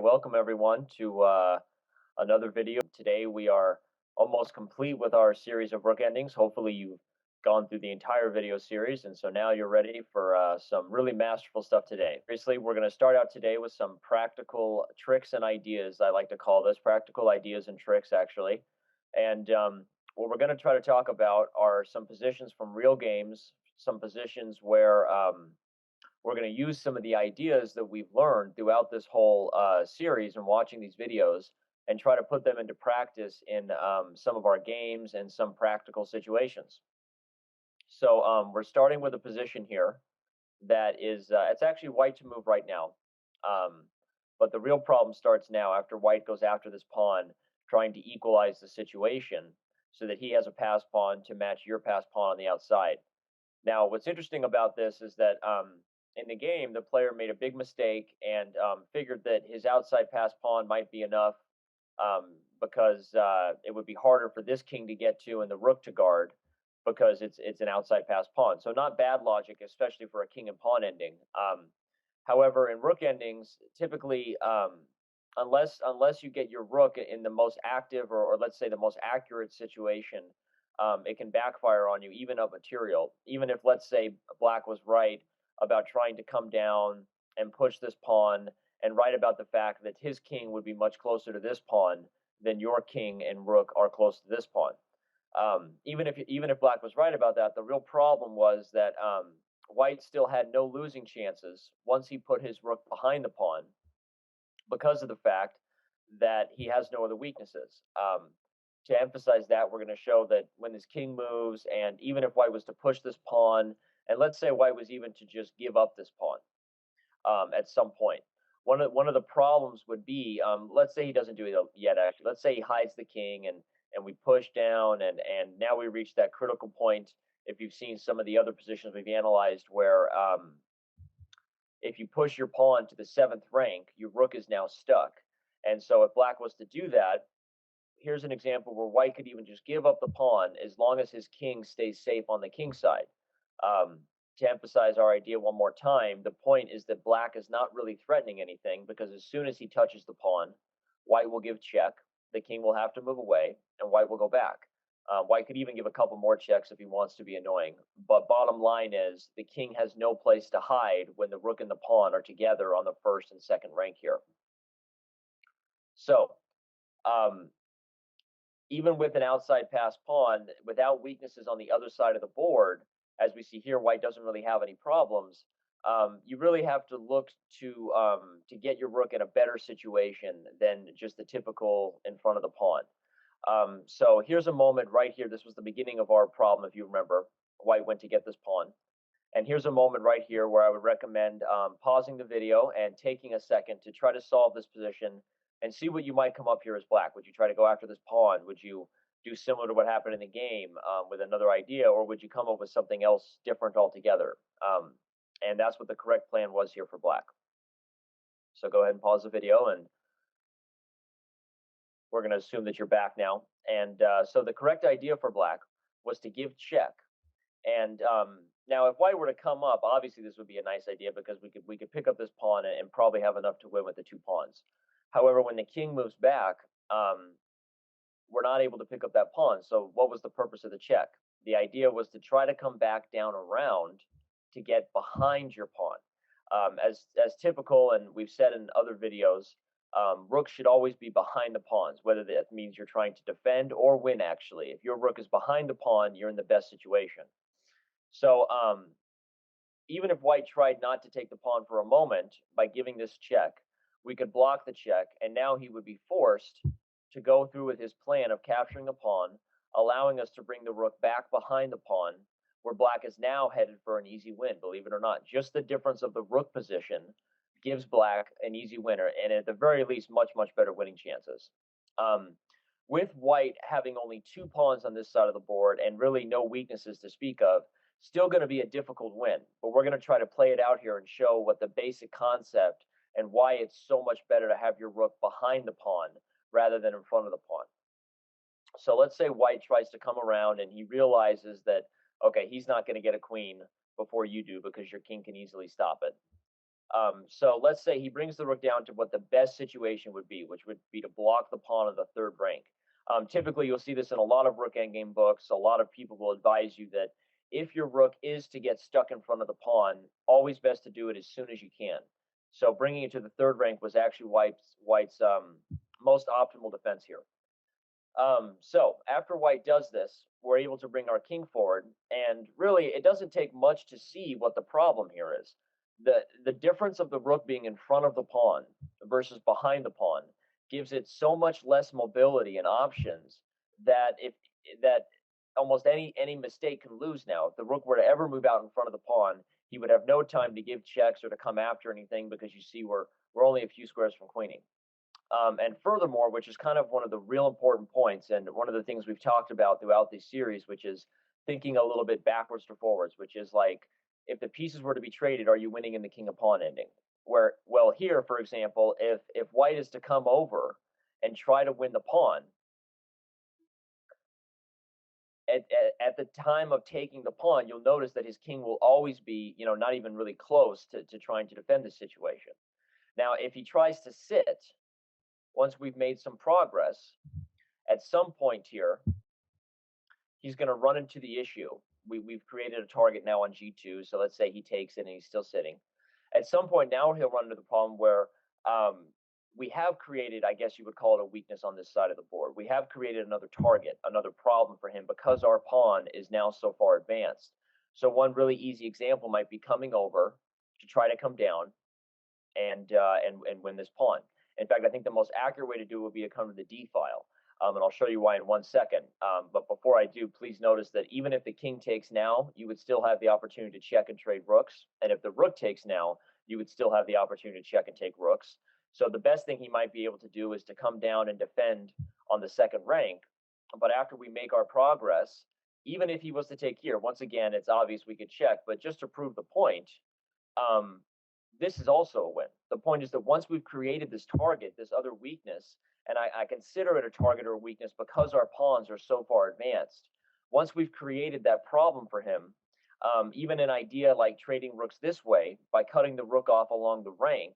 Welcome everyone to another video. Today we are almost complete with our series of Rook endings. Hopefully you've gone through the entire video series, and so now you're ready for some really masterful stuff today. Obviously, we're going to start out today with some practical tricks and ideas. I like to call this practical ideas and tricks, actually. And what we're going to try to talk about are some positions from real games, some positions where we're going to use some of the ideas that we've learned throughout this whole series and watching these videos and try to put them into practice in some of our games and some practical situations. So we're starting with a position here that is, it's actually white to move right now. But the real problem starts now after white goes after this pawn, trying to equalize the situation so that he has a pass pawn to match your pass pawn on the outside. Now, what's interesting about this is that in the game, the player made a big mistake and figured that his outside pass pawn might be enough because it would be harder for this king to get to and the rook to guard because it's an outside pass pawn. So not bad logic, especially for a king and pawn ending. However, in rook endings, typically, unless you get your rook in the most active or let's say the most accurate situation, it can backfire on you, even of material. Even if, let's say, black was right about trying to come down and push this pawn, and right about the fact that his king would be much closer to this pawn than your king and rook are close to this pawn. Even if black was right about that, the real problem was that white still had no losing chances once he put his rook behind the pawn, because of the fact that he has no other weaknesses. To emphasize that, we're going to show that when this king moves, and even if white was to push this pawn, and let's say white was even to just give up this pawn at some point, one of the problems would be, let's say he doesn't do it yet. Actually, let's say he hides the king, and we push down, and now we reach that critical point. If you've seen some of the other positions we've analyzed, where if you push your pawn to the 7th rank, your rook is now stuck. And so if black was to do that, here's an example where white could even just give up the pawn as long as his king stays safe on the king side. To emphasize our idea one more time, the point is that black is not really threatening anything, because as soon as he touches the pawn, white will give check, the king will have to move away, and white will go back. White could even give a couple more checks if he wants to be annoying. But bottom line is, the king has no place to hide when the rook and the pawn are together on the 1st and 2nd rank here. So, even with an outside pass pawn, without weaknesses on the other side of the board, as we see here, white doesn't really have any problems. You really have to look to get your rook in a better situation than just the typical in front of the pawn. So here's a moment right here. This was the beginning of our problem, if you remember. White went to get this pawn. And here's a moment right here where I would recommend pausing the video and taking a second to try to solve this position and see what you might come up here as black. Would you try to go after this pawn? Would you do similar to what happened in the game with another idea, or would you come up with something else different altogether? And that's what the correct plan was here for black. So go ahead and pause the video, and we're going to assume that you're back now. And so the correct idea for black was to give check. And now if white were to come up, obviously this would be a nice idea, because we could pick up this pawn and probably have enough to win with the 2 pawns. However, when the king moves back, we're not able to pick up that pawn. So what was the purpose of the check? The idea was to try to come back down around to get behind your pawn. As typical, and we've said in other videos, rook should always be behind the pawns, whether that means you're trying to defend or win, actually. If your rook is behind the pawn, you're in the best situation. So even if white tried not to take the pawn for a moment by giving this check, we could block the check, and now he would be forced to go through with his plan of capturing the pawn, allowing us to bring the rook back behind the pawn, where black is now headed for an easy win, believe it or not. Just the difference of the rook position gives black an easy winner, and at the very least, much, much better winning chances. With white having only 2 pawns on this side of the board and really no weaknesses to speak of, still going to be a difficult win. But we're going to try to play it out here and show what the basic concept and why it's so much better to have your rook behind the pawn rather than in front of the pawn. So let's say white tries to come around and he realizes that, okay, he's not going to get a queen before you do, because your king can easily stop it. So let's say he brings the rook down to what the best situation would be, which would be to block the pawn of the third rank. Typically, you'll see this in a lot of rook endgame books. A lot of people will advise you that if your rook is to get stuck in front of the pawn, always best to do it as soon as you can. So bringing it to the third rank was actually White's most optimal defense here. So after White does this, we're able to bring our king forward, and really it doesn't take much to see what the problem here is. The difference of the rook being in front of the pawn versus behind the pawn gives it so much less mobility and options that if that almost any mistake can lose now. If the rook were to ever move out in front of the pawn, he would have no time to give checks or to come after anything, because you see we're only a few squares from queening. And furthermore, which is kind of one of the real important points, and one of the things we've talked about throughout this series, which is thinking a little bit backwards to forwards, which is like, if the pieces were to be traded, are you winning in the king of pawn ending? Where, well, here, for example, if White is to come over and try to win the pawn, at the time of taking the pawn, you'll notice that his king will always be, not even really close to trying to defend the situation. Now, if he tries to sit, once we've made some progress, at some point here, he's going to run into the issue. We've created a target now on g2, so let's say he takes it and he's still sitting. At some point now, he'll run into the problem where we have created, I guess you would call it, a weakness on this side of the board. We have created another target, another problem for him, because our pawn is now so far advanced. So one really easy example might be coming over to try to come down and win this pawn. In fact, I think the most accurate way to do it would be to come to the d file. And I'll show you why in 1 second. But before I do, please notice that even if the king takes now, you would still have the opportunity to check and trade rooks. And if the rook takes now, you would still have the opportunity to check and take rooks. So the best thing he might be able to do is to come down and defend on the second rank. But after we make our progress, even if he was to take here, once again, it's obvious we could check, but just to prove the point, this is also a win. The point is that once we've created this target, this other weakness, and I consider it a target or a weakness because our pawns are so far advanced. Once we've created that problem for him, even an idea like trading rooks this way by cutting the rook off along the rank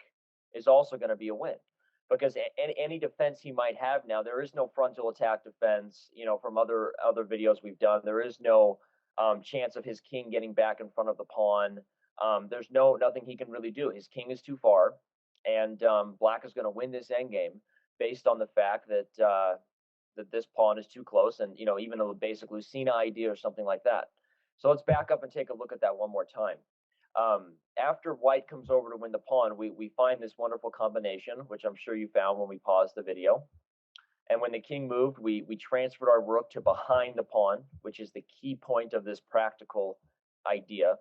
is also going to be a win, because any defense he might have now, there is no frontal attack defense. From other videos we've done, there is no chance of his king getting back in front of the pawn. There's nothing he can really do. His king is too far, and Black is going to win this endgame based on the fact that that this pawn is too close, and even a basic Lucina idea or something like that. So let's back up and take a look at that one more time. After White comes over to win the pawn, we find this wonderful combination, which I'm sure you found when we paused the video. And when the king moved, we transferred our rook to behind the pawn, which is the key point of this practical idea.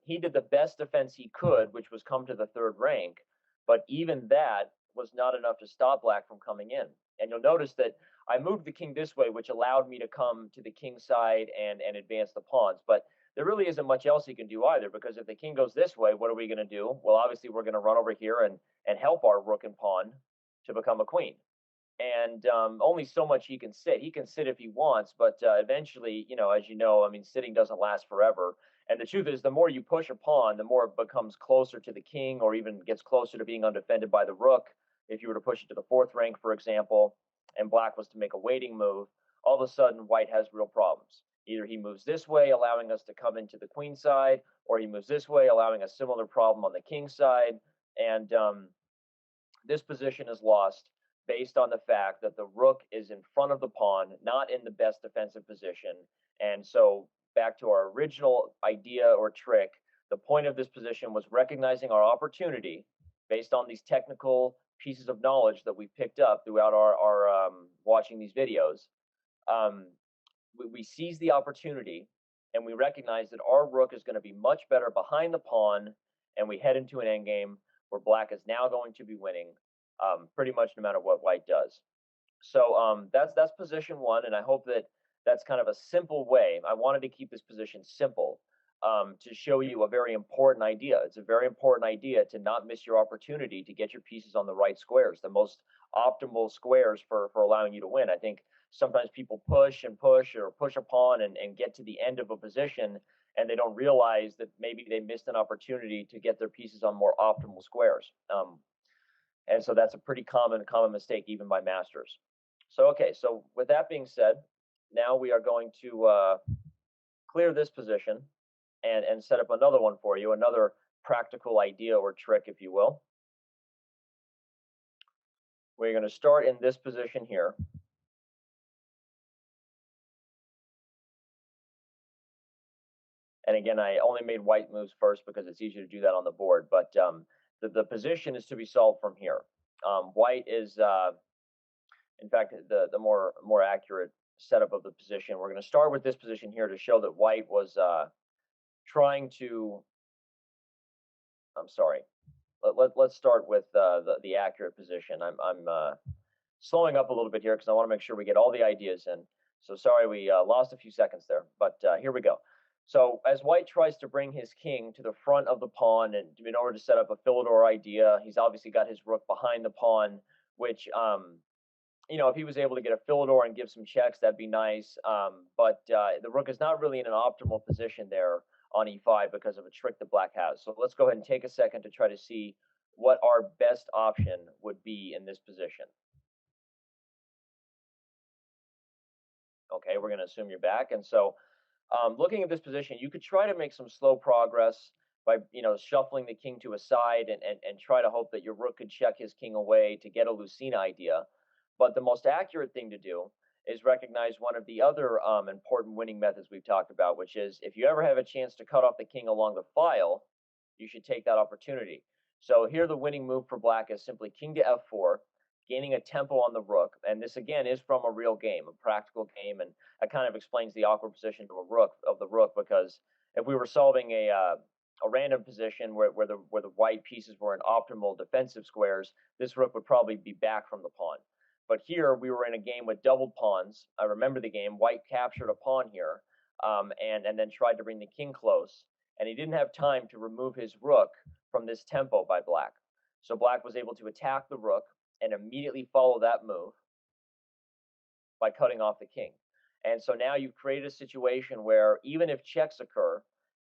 He did the best defense he could, which was come to the third rank, but even that was not enough to stop Black from coming in. And you'll notice that I moved the king this way, which allowed me to come to the king side and advance the pawns. But there really isn't much else he can do either, because if the king goes this way, what are we going to do? Well, obviously, we're going to run over here and help our rook and pawn to become a queen. And only so much he can sit. He can sit if he wants, but eventually, as you know, I mean, sitting doesn't last forever. And the truth is, the more you push a pawn, the more it becomes closer to the king, or even gets closer to being undefended by the rook. If you were to push it to the fourth rank, for example, and Black was to make a waiting move, all of a sudden White has real problems. Either he moves this way, allowing us to come into the queen side, or he moves this way, allowing a similar problem on the king side. And this position is lost based on the fact that the rook is in front of the pawn, not in the best defensive position. And so back to our original idea or trick, the point of this position was recognizing our opportunity based on these technical pieces of knowledge that we've picked up throughout our watching these videos. We seize the opportunity, and we recognize that our rook is going to be much better behind the pawn, and we head into an endgame where Black is now going to be winning pretty much no matter what White does. So that's position one, and I hope that that's kind of a simple way. I wanted to keep this position simple to show you a very important idea. It's a very important idea to not miss your opportunity to get your pieces on the right squares, the most optimal squares for allowing you to win. I think sometimes people push and push, or push a pawn and get to the end of a position, and they don't realize that maybe they missed an opportunity to get their pieces on more optimal squares. And so that's a pretty common mistake even by masters. So okay, so with that being said, now we are going to clear this position and set up another one for you, another practical idea or trick, if you will. We're going to start in this position here. And again, I only made white moves first because it's easier to do that on the board. But the position is to be solved from here. White is, in fact, the more accurate setup of the position. We're going to start with this position here to show that white was trying to. I'm sorry. Let's start with the accurate position. I'm slowing up a little bit here because I want to make sure we get all the ideas in. So sorry we lost a few seconds there, but here we go. So as white tries to bring his king to the front of the pawn and in order to set up a Philidor idea, he's obviously got his rook behind the pawn, which if he was able to get a Philidor and give some checks, that'd be nice. But the rook is not really in an optimal position there on e5 because of a trick that black has. So let's go ahead and take a second to try to see what our best option would be in this position. Okay, we're going to assume you're back. And so looking at this position, you could try to make some slow progress by shuffling the king to a side and try to hope that your rook could check his king away to get a Lucina idea. But the most accurate thing to do is recognize one of the other important winning methods we've talked about, which is if you ever have a chance to cut off the king along the file, you should take that opportunity. So here the winning move for black is simply king to f4, gaining a tempo on the rook. And this, again, is from a real game, a practical game, and that kind of explains the awkward position of the rook, because if we were solving a random position where the white pieces were in optimal defensive squares, this rook would probably be back from the pawn. But here we were in a game with doubled pawns. I remember the game. White captured a pawn here, and then tried to bring the king close. And he didn't have time to remove his rook from this tempo by black. So black was able to attack the rook and immediately follow that move by cutting off the king. And so now you've created a situation where even if checks occur,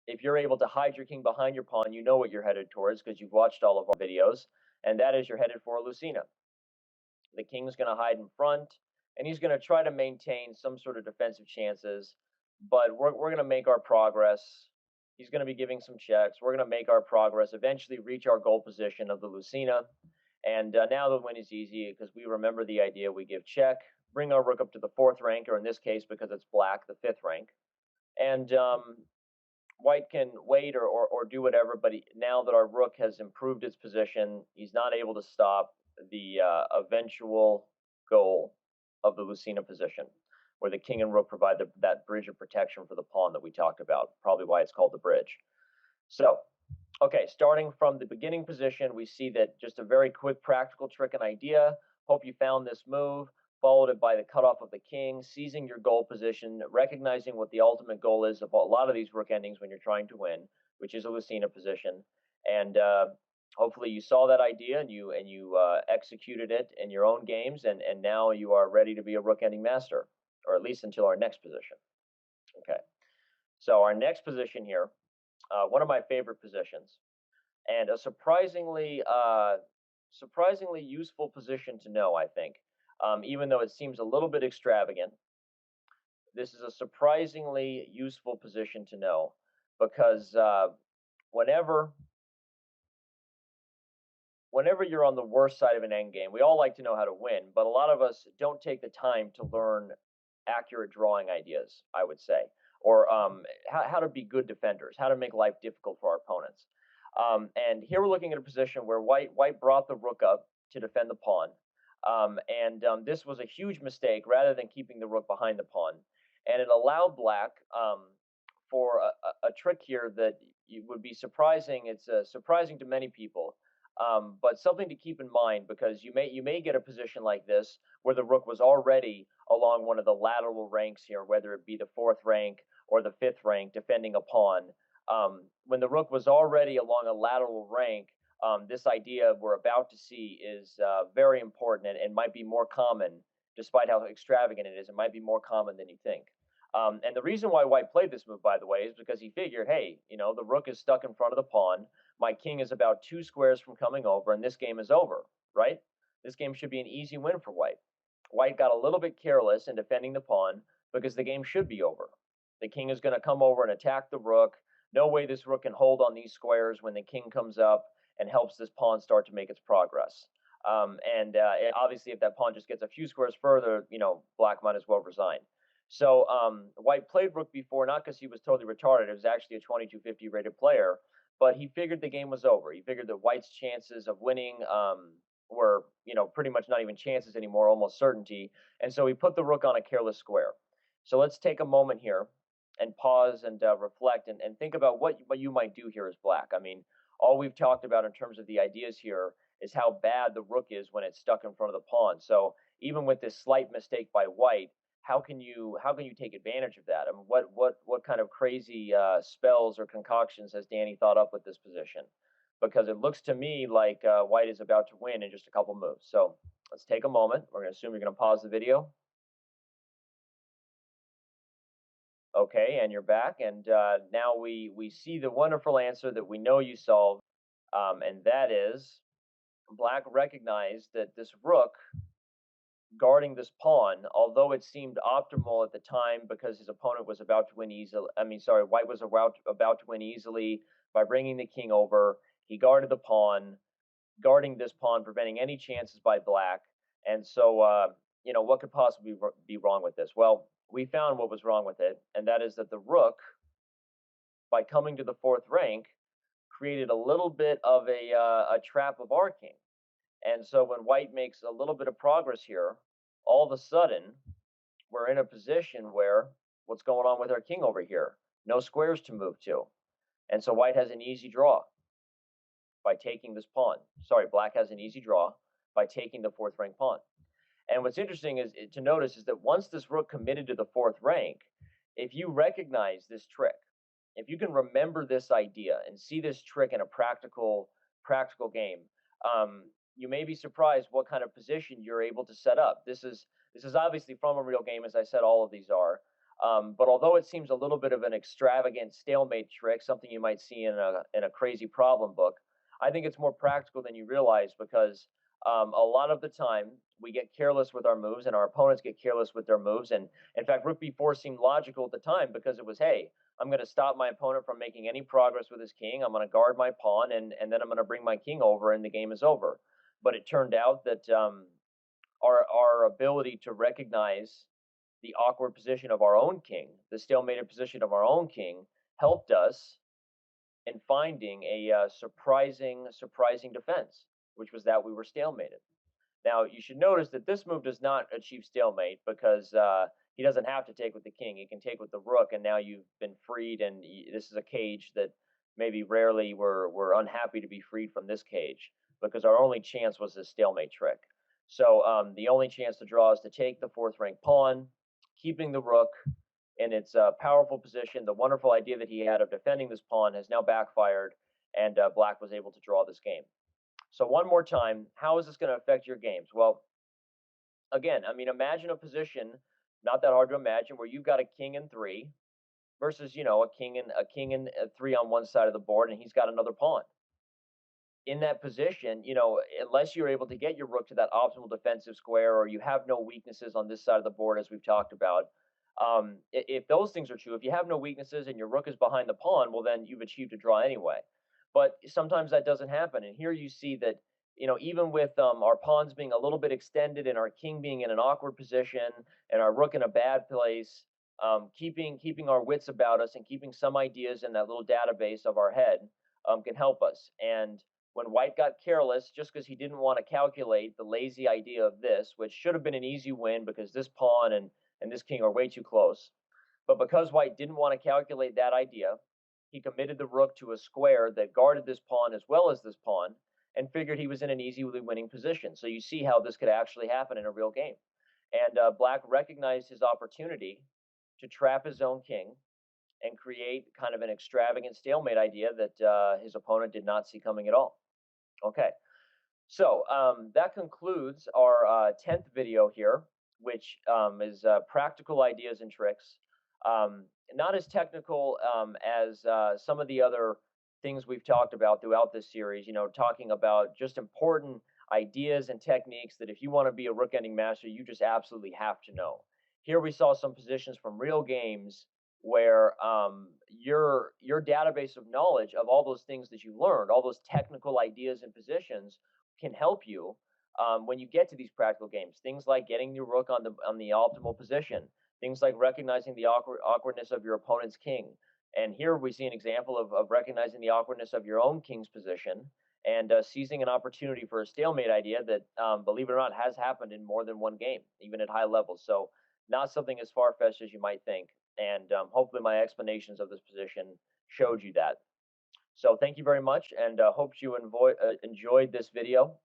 if you're able to hide your king behind your pawn, you know what you're headed towards because you've watched all of our videos, and that is you're headed for a Lucina. The king's going to hide in front, and he's going to try to maintain some sort of defensive chances, but we're going to make our progress. He's going to be giving some checks. We're going to make our progress, eventually reach our goal position of the Lucina. And now the win is easy because we remember the idea. We give check, bring our rook up to the 4th rank, or in this case, because it's black, the 5th rank. And white can wait or do whatever, but now that our rook has improved its position, he's not able to stop the eventual goal of the Lucina position, where the king and rook provide that bridge of protection for the pawn that we talked about, probably why it's called the bridge. So, okay, starting from the beginning position, we see that just a very quick practical trick and idea. Hope you found this move, followed it by the cutoff of the king, seizing your goal position, recognizing what the ultimate goal is of a lot of these rook endings when you're trying to win, which is a Lucina position. And hopefully you saw that idea and you executed it in your own games, and now you are ready to be a rook ending master, or at least until our next position. Okay, so our next position here, one of my favorite positions, and a surprisingly useful position to know, I think. Even though it seems a little bit extravagant, this is a surprisingly useful position to know because whenever you're on the worst side of an endgame, we all like to know how to win, but a lot of us don't take the time to learn accurate drawing ideas, I would say, or how to be good defenders, how to make life difficult for our opponents. And here we're looking at a position where white brought the rook up to defend the pawn. This was a huge mistake rather than keeping the rook behind the pawn. And it allowed black for a trick here that would be surprising. It's surprising to many people, but something to keep in mind, because you may get a position like this where the rook was already along one of the lateral ranks here, whether it be the 4th rank or the 5th rank, defending a pawn. When the rook was already along a lateral rank, this idea we're about to see is very important and might be more common, despite how extravagant it is. It might be more common than you think. And the reason why white played this move, by the way, is because he figured, hey, the rook is stuck in front of the pawn. My king is about 2 squares from coming over, and this game is over, right? This game should be an easy win for white. White got a little bit careless in defending the pawn because the game should be over. The king is going to come over and attack the rook. No way this rook can hold on these squares when the king comes up and helps this pawn start to make its progress. Obviously, if that pawn just gets a few squares further, black might as well resign. So white played rook b4 not because he was totally retarded. It was actually a 2250 rated player, but he figured the game was over. He figured that white's chances of winning were, pretty much not even chances anymore, almost certainty. And so he put the rook on a careless square. So let's take a moment here and pause and reflect and think about what you might do here as black. I mean, all we've talked about in terms of the ideas here is how bad the rook is when it's stuck in front of the pawn. So even with this slight mistake by white, how can you take advantage of that? I mean, what kind of crazy spells or concoctions has Danny thought up with this position? Because it looks to me like white is about to win in just a couple moves. So let's take a moment. We're going to assume you're going to pause the video. Okay, and you're back, and now we see the wonderful answer that we know you solved, and that is black recognized that this rook guarding this pawn, although it seemed optimal at the time because his opponent was about to win easily. I mean, sorry, white was about to win easily by bringing the king over. He guarded the pawn, guarding this pawn, preventing any chances by black. And so, what could possibly be wrong with this? Well, we found what was wrong with it, and that is that the rook, by coming to the fourth rank, created a little bit of a trap of our king. And so when white makes a little bit of progress here, all of a sudden, we're in a position where what's going on with our king over here? No squares to move to. And so white has an easy draw by taking this pawn. Sorry, black has an easy draw by taking the fourth rank pawn. And what's interesting is to notice is that once this rook committed to the fourth rank, if you recognize this trick, if you can remember this idea and see this trick in a practical game, you may be surprised what kind of position you're able to set up. This is obviously from a real game, as I said, all of these are. But although it seems a little bit of an extravagant stalemate trick, something you might see in a crazy problem book, I think it's more practical than you realize because a lot of the time we get careless with our moves and our opponents get careless with their moves. And in fact, rook b4 seemed logical at the time because it was, hey, I'm going to stop my opponent from making any progress with his king. I'm going to guard my pawn, and then I'm going to bring my king over, and the game is over. But it turned out that our ability to recognize the awkward position of our own king, the stalemated position of our own king, helped us in finding a surprising defense, which was that we were stalemated. Now, you should notice that this move does not achieve stalemate because he doesn't have to take with the king. He can take with the rook, and now you've been freed, and this is a cage that maybe rarely we're unhappy to be freed from this cage because our only chance was this stalemate trick. So the only chance to draw is to take the fourth rank pawn, keeping the rook in its powerful position. The wonderful idea that he had of defending this pawn has now backfired, and black was able to draw this game. So one more time, how is this going to affect your games? Well, again, I mean, imagine a position, not that hard to imagine, where you've got a king in 3 versus, a king and 3 on one side of the board, and he's got another pawn. In that position, unless you're able to get your rook to that optimal defensive square, or you have no weaknesses on this side of the board, as we've talked about, if those things are true, if you have no weaknesses and your rook is behind the pawn, well, then you've achieved a draw anyway. But sometimes that doesn't happen. And here you see that, even with our pawns being a little bit extended and our king being in an awkward position and our rook in a bad place, keeping our wits about us and keeping some ideas in that little database of our head can help us. And when white got careless, just because he didn't want to calculate the lazy idea of this, which should have been an easy win because this pawn and this king are way too close, but because white didn't want to calculate that idea, he committed the rook to a square that guarded this pawn as well as this pawn, and figured he was in an easily winning position. So you see how this could actually happen in a real game. And black recognized his opportunity to trap his own king and create kind of an extravagant stalemate idea that his opponent did not see coming at all. Okay, so that concludes our 10th video here, which is practical ideas and tricks. Um, Not as technical as some of the other things we've talked about throughout this series. You know, talking about just important ideas and techniques that if you want to be a rook ending master, you just absolutely have to know. Here we saw some positions from real games where your database of knowledge of all those things that you learned, all those technical ideas and positions, can help you when you get to these practical games. Things like getting your rook on the optimal position, things like recognizing the awkwardness of your opponent's king. And here we see an example of recognizing the awkwardness of your own king's position and seizing an opportunity for a stalemate idea that, believe it or not, has happened in more than one game, even at high levels. So, not something as far fetched as you might think. And hopefully, my explanations of this position showed you that. So, thank you very much, and hope you enjoyed this video.